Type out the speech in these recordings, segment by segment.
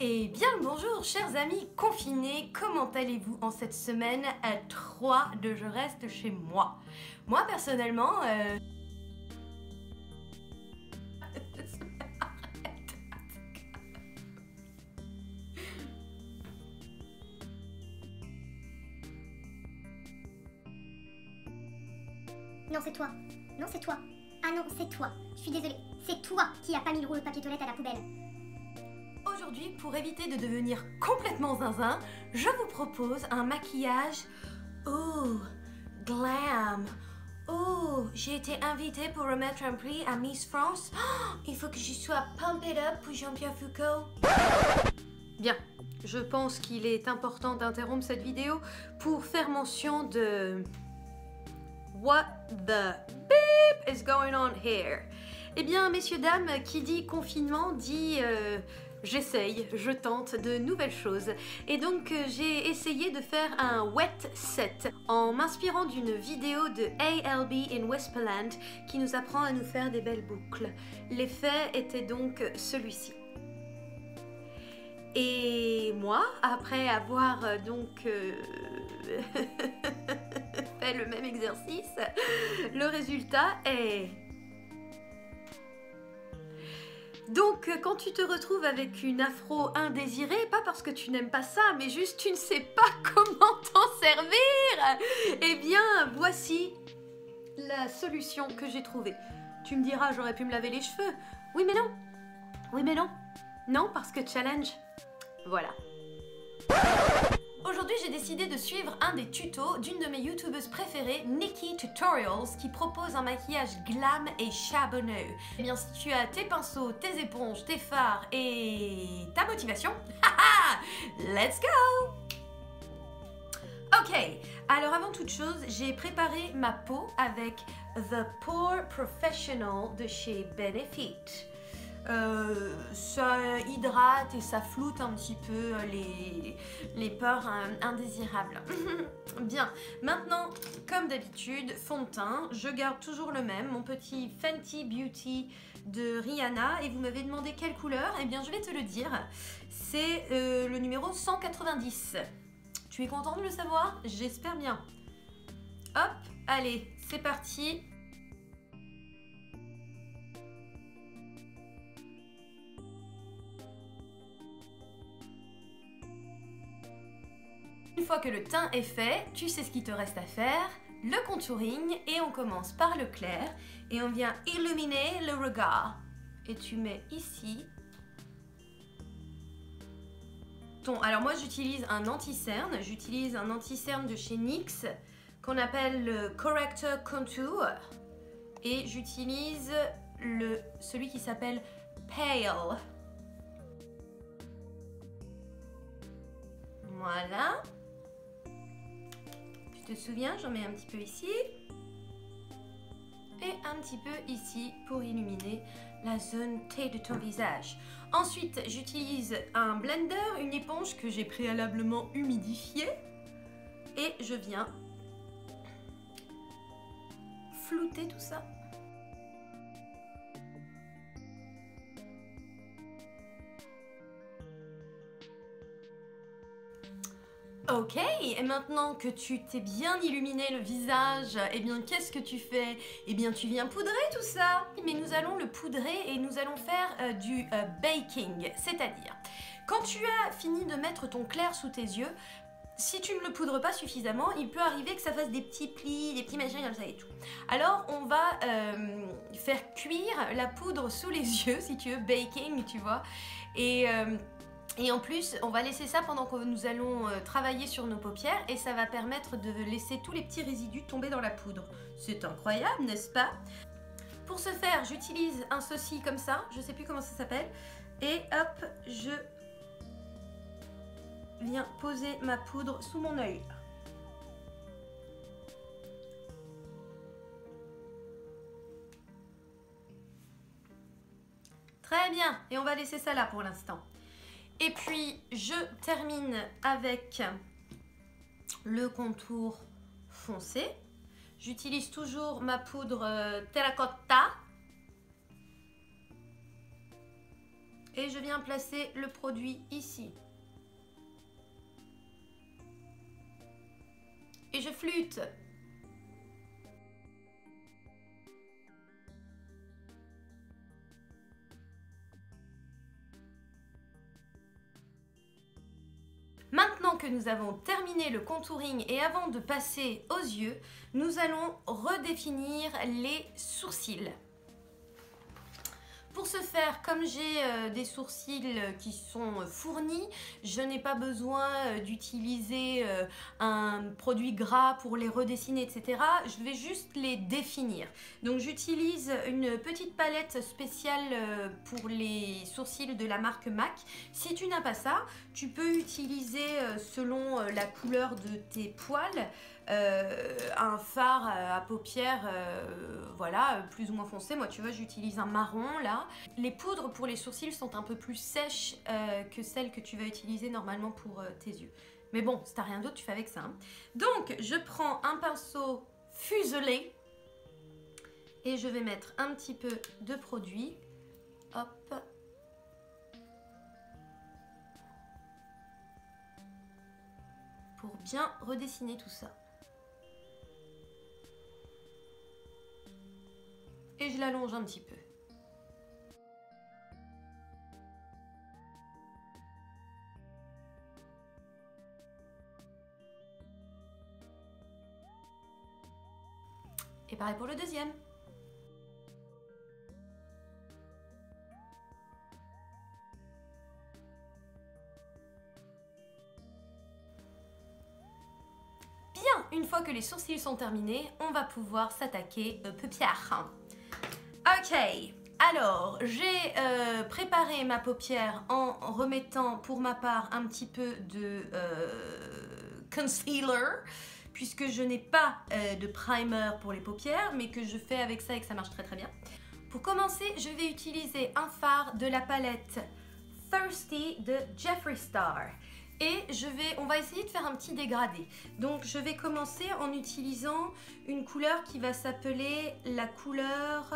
Et bien le bonjour chers amis confinés, comment allez-vous en cette semaine 3 de Je reste chez moi? Moi personnellement... Non, c'est toi. Non, c'est toi. Ah non, c'est toi. Je suis désolée. C'est toi qui a pas mis le rouleau de papier toilette à la poubelle. Aujourd'hui, pour éviter de devenir complètement zinzin, je vous propose un maquillage... Oh, glam. Oh, j'ai été invitée pour remettre un prix à Miss France. Oh, il faut que je sois pumped up pour Jean-Pierre Foucault. Bien, je pense qu'il est important d'interrompre cette vidéo pour faire mention de... What the beep is going on here? Eh bien, messieurs, dames, qui dit confinement dit j'essaye, je tente de nouvelles choses. Et donc, j'ai essayé de faire un wet set en m'inspirant d'une vidéo de ALB in Westpalland qui nous apprend à nous faire des belles boucles. L'effet était donc celui-ci. Et moi, après avoir fait le même exercice, le résultat est... Donc, quand tu te retrouves avec une afro indésirée, pas parce que tu n'aimes pas ça, mais juste tu ne sais pas comment t'en servir, eh bien, voici la solution que j'ai trouvée. Tu me diras, j'aurais pu me laver les cheveux. Oui, mais non. Oui, mais non. Non, parce que challenge. Voilà. Aujourd'hui, j'ai décidé de suivre un des tutos d'une de mes youtubeuses préférées, Nikki Tutorials, qui propose un maquillage glam et charbonneux. Eh bien, si tu as tes pinceaux, tes éponges, tes fards et ta motivation, let's go! Ok, alors avant toute chose, j'ai préparé ma peau avec The Pore Professional de chez Benefit. Ça hydrate et ça floute un petit peu les pores indésirables. Bien, maintenant, comme d'habitude, fond de teint, je garde toujours le même, mon petit Fenty Beauty de Rihanna. Et vous m'avez demandé quelle couleur, eh bien je vais te le dire, c'est le numéro 190. Tu es content de le savoir? J'espère bien. Hop, allez, c'est parti. Une fois que le teint est fait, tu sais ce qu'il te reste à faire, le contouring, et on commence par le clair et on vient illuminer le regard. Et tu mets ici ton... Alors moi j'utilise un anti-cerne, de chez NYX qu'on appelle le Corrector Contour et j'utilise celui qui s'appelle Pale. Voilà. Tu te souviens, j'en mets un petit peu ici et un petit peu ici pour illuminer la zone T de ton visage. Ensuite, j'utilise un blender, une éponge que j'ai préalablement humidifiée et je viens flouter tout ça. Ok, et maintenant que tu t'es bien illuminé le visage, eh bien qu'est-ce que tu fais? Eh bien tu viens poudrer tout ça. Mais nous allons le poudrer et nous allons faire du baking, c'est-à-dire quand tu as fini de mettre ton clair sous tes yeux, si tu ne le poudres pas suffisamment, il peut arriver que ça fasse des petits plis, des petits machins comme ça et tout. Alors on va faire cuire la poudre sous les yeux, si tu veux, baking, tu vois, et en plus, on va laisser ça pendant que nous allons travailler sur nos paupières et ça va permettre de laisser tous les petits résidus tomber dans la poudre. C'est incroyable, n'est-ce pas? Pour ce faire, j'utilise un ceci comme ça, je sais plus comment ça s'appelle, et hop, je viens poser ma poudre sous mon œil. Très bien, et on va laisser ça là pour l'instant. Et puis, je termine avec le contour foncé. J'utilise toujours ma poudre terracotta. Et je viens placer le produit ici. Et je flûte. Maintenant que nous avons terminé le contouring et avant de passer aux yeux, nous allons redéfinir les sourcils. Pour ce faire, comme j'ai des sourcils qui sont fournis, je n'ai pas besoin d'utiliser un produit gras pour les redessiner, etc. Je vais juste les définir. Donc j'utilise une petite palette spéciale pour les sourcils de la marque MAC. Si tu n'as pas ça, tu peux utiliser selon la couleur de tes poils, un fard à paupières voilà, plus ou moins foncé. Moi tu vois, j'utilise un marron là. Les poudres pour les sourcils sont un peu plus sèches que celles que tu vas utiliser normalement pour tes yeux, mais bon, si t'as rien d'autre tu fais avec ça, hein. Donc je prends un pinceau fuselé et je vais mettre un petit peu de produit, hop, pour bien redessiner tout ça. Et je l'allonge un petit peu. Et pareil pour le deuxième. Bien, une fois que les sourcils sont terminés, on va pouvoir s'attaquer aux paupières. Ok, alors j'ai préparé ma paupière en remettant pour ma part un petit peu de concealer, puisque je n'ai pas de primer pour les paupières, mais que je fais avec ça et que ça marche très très bien. Pour commencer, je vais utiliser un fard de la palette Thirsty de Jeffree Star. Et on va essayer de faire un petit dégradé. Donc je vais commencer en utilisant une couleur qui va s'appeler la couleur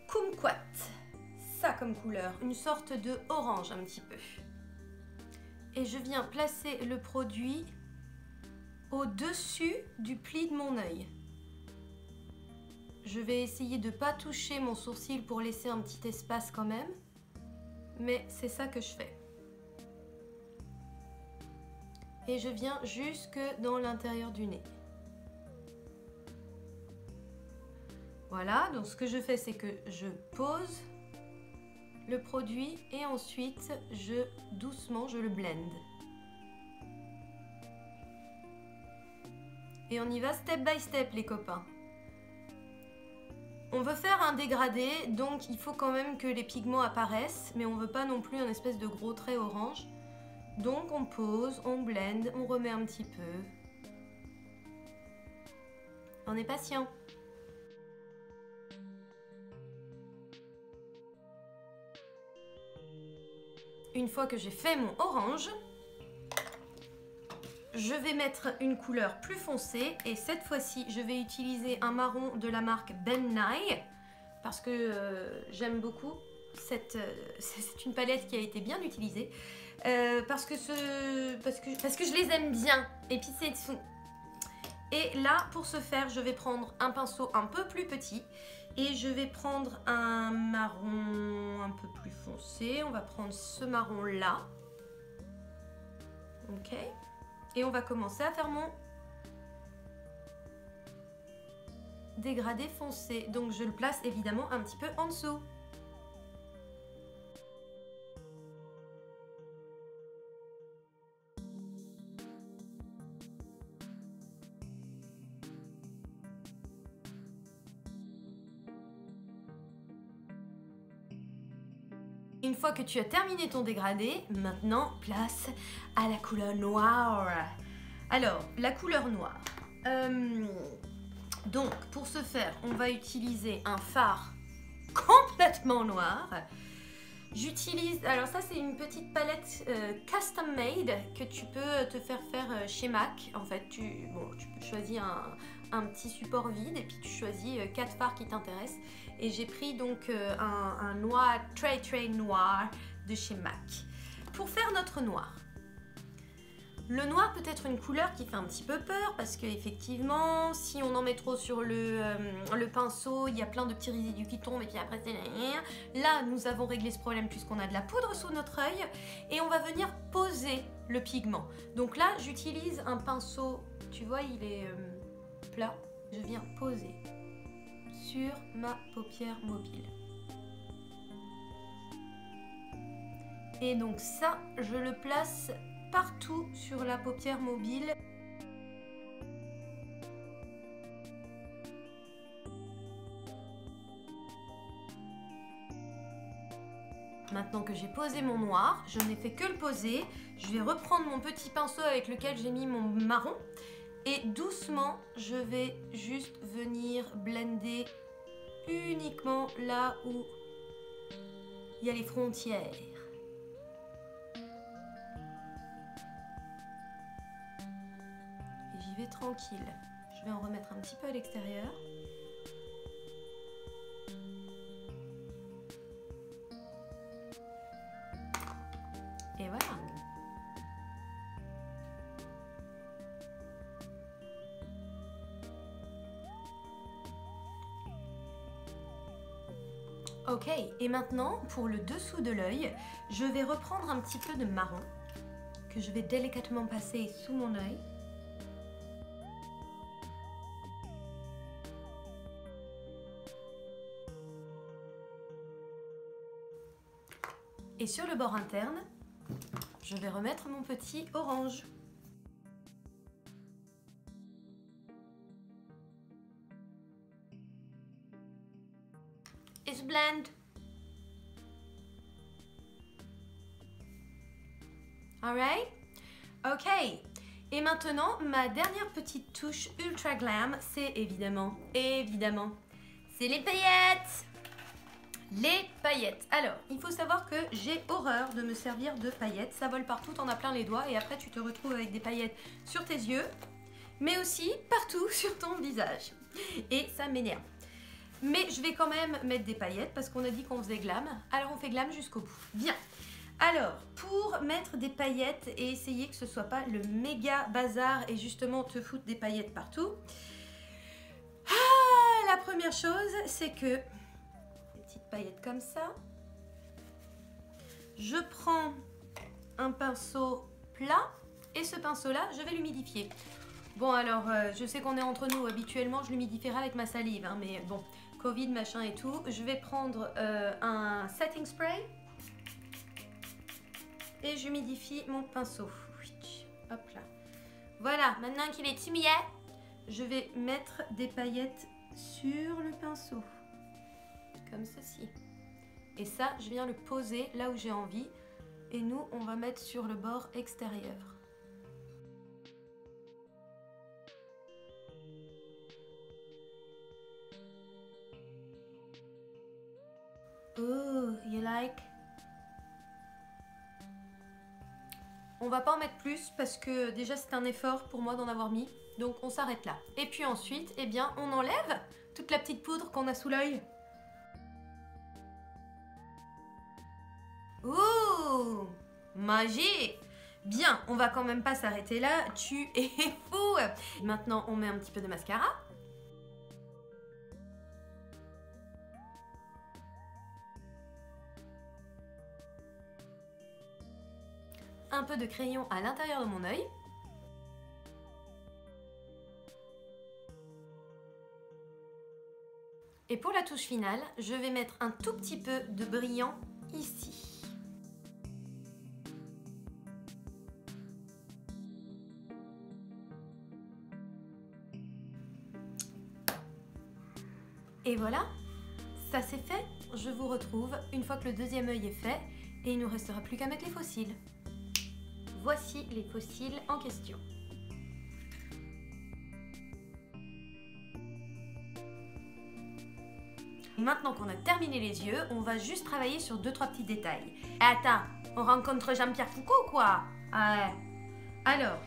Kumquat. Ça comme couleur, une sorte de orange un petit peu. Et je viens placer le produit au-dessus du pli de mon œil. Je vais essayer de ne pas toucher mon sourcil pour laisser un petit espace quand même. Mais c'est ça que je fais. Et je viens jusque dans l'intérieur du nez. Voilà, donc ce que je fais, c'est que je pose le produit et ensuite, doucement, je le blende. Et on y va step by step, les copains. On veut faire un dégradé, donc il faut quand même que les pigments apparaissent, mais on ne veut pas non plus un espèce de gros trait orange. Donc on pose, on blende, on remet un petit peu. On est patient. Une fois que j'ai fait mon orange, je vais mettre une couleur plus foncée et cette fois-ci, je vais utiliser un marron de la marque Ben Nye parce que j'aime beaucoup. C'est une palette qui a été bien utilisée parce que je les aime bien. Et puis et là, pour ce faire, je vais prendre un pinceau un peu plus petit et je vais prendre un marron un peu plus foncé. On va prendre ce marron-là. Ok. Et on va commencer à faire mon dégradé foncé. Donc je le place évidemment un petit peu en dessous. Une fois que tu as terminé ton dégradé, maintenant place à la couleur noire. Alors, la couleur noire. Donc, pour ce faire, on va utiliser un fard complètement noir. J'utilise, alors ça c'est une petite palette custom made que tu peux te faire chez MAC. En fait, tu peux choisir un petit support vide et puis tu choisis 4 fards qui t'intéressent. Et j'ai pris donc un noir, Tray noir de chez MAC. Pour faire notre noir. Le noir peut être une couleur qui fait un petit peu peur parce qu'effectivement, si on en met trop sur le pinceau, il y a plein de petits résidus qui tombent et puis après c'est... Là, nous avons réglé ce problème puisqu'on a de la poudre sous notre œil et on va venir poser le pigment. Donc là, j'utilise un pinceau, tu vois, il est plat. Je viens poser sur ma paupière mobile. Et donc ça, je le place partout sur la paupière mobile. Maintenant que j'ai posé mon noir, je n'ai fait que le poser. Je vais reprendre mon petit pinceau avec lequel j'ai mis mon marron. Et doucement, je vais juste venir blender uniquement là où il y a les frontières. Et j'y vais tranquille. Je vais en remettre un petit peu à l'extérieur. Et voilà. Ok, et maintenant, pour le dessous de l'œil, je vais reprendre un petit peu de marron que je vais délicatement passer sous mon œil. Et sur le bord interne, je vais remettre mon petit orange. Et je blend. Alright? Ok. Et maintenant, ma dernière petite touche ultra glam, c'est évidemment, c'est les paillettes. Les paillettes. Alors, il faut savoir que j'ai horreur de me servir de paillettes. Ça vole partout, t'en as plein les doigts et après tu te retrouves avec des paillettes sur tes yeux, mais aussi partout sur ton visage. Et ça m'énerve. Mais je vais quand même mettre des paillettes parce qu'on a dit qu'on faisait glam. Alors on fait glam jusqu'au bout. Bien. Alors, pour mettre des paillettes et essayer que ce soit pas le méga bazar et justement te foutre des paillettes partout. La première chose, c'est que paillettes comme ça. Je prends un pinceau plat et ce pinceau là je vais l'humidifier. Bon alors je sais qu'on est entre nous, habituellement je l'humidifierai avec ma salive hein, mais bon, Covid machin et tout. Je vais prendre un setting spray et j'humidifie mon pinceau. Hop là. Voilà, maintenant qu'il est humide, je vais mettre des paillettes sur le pinceau. Comme ceci. Et ça, je viens le poser là où j'ai envie. Et nous, on va mettre sur le bord extérieur. Oh, you like? On va pas en mettre plus parce que déjà c'est un effort pour moi d'en avoir mis. Donc on s'arrête là. Et puis ensuite, eh bien, on enlève toute la petite poudre qu'on a sous l'œil. Ouh, magique! Bien, on va quand même pas s'arrêter là, tu es fou! Maintenant, on met un petit peu de mascara. Un peu de crayon à l'intérieur de mon œil. Et pour la touche finale, je vais mettre un tout petit peu de brillant ici. Et voilà, ça c'est fait. Je vous retrouve une fois que le deuxième œil est fait et il ne nous restera plus qu'à mettre les faux cils. Voici les faux cils en question. Maintenant qu'on a terminé les yeux, on va juste travailler sur 2-3 petits détails. Attends, on rencontre Jean-Pierre Foucault quoi? Ouais. Alors,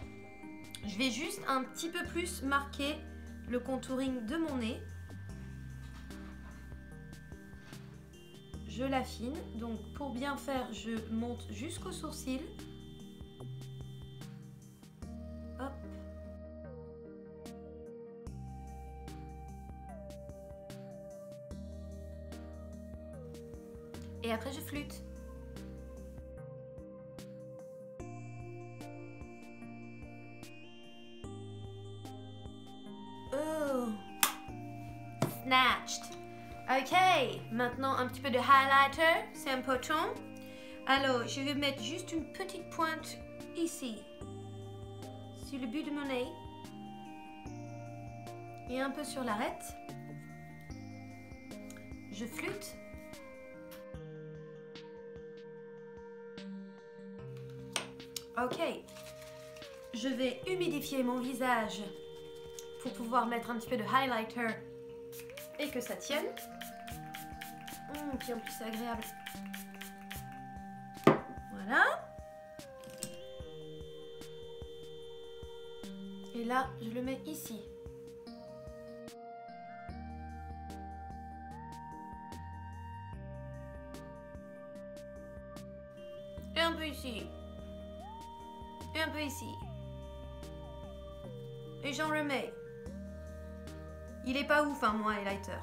je vais juste un petit peu plus marquer le contouring de mon nez. Je l'affine, donc pour bien faire, je monte jusqu'au sourcil. Hop. Et après je flûte. Oh, snatched. Ok, maintenant un petit peu de highlighter, c'est important. Alors, je vais mettre juste une petite pointe ici, sur le but de mon nez. Et un peu sur l'arête. Je flûte. Ok, je vais humidifier mon visage pour pouvoir mettre un petit peu de highlighter et que ça tienne. Puis en plus c'est agréable. Voilà. Et là, je le mets ici. Et un peu ici. Et un peu ici. Et j'en remets. Il est pas ouf, hein, mon highlighter.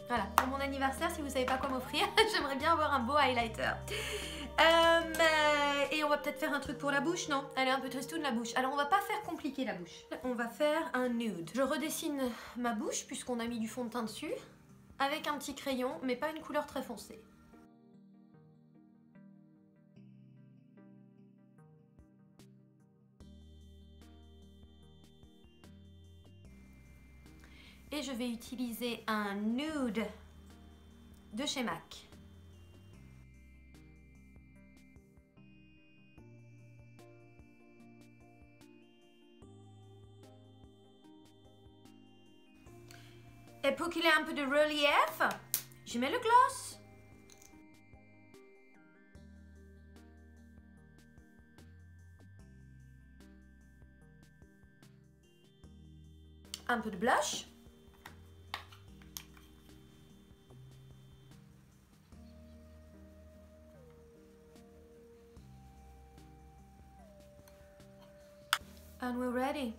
Voilà, pour mon anniversaire, si vous savez pas quoi m'offrir, j'aimerais bien avoir un beau highlighter. Et on va peut-être faire un truc pour la bouche, non? Elle est un peu tristoune la bouche. Alors on va pas faire compliqué la bouche. On va faire un nude. Je redessine ma bouche puisqu'on a mis du fond de teint dessus. Avec un petit crayon, mais pas une couleur très foncée. Et je vais utiliser un nude de chez MAC. Et pour qu'il ait un peu de relief, je mets le gloss. Un peu de blush. And we're ready.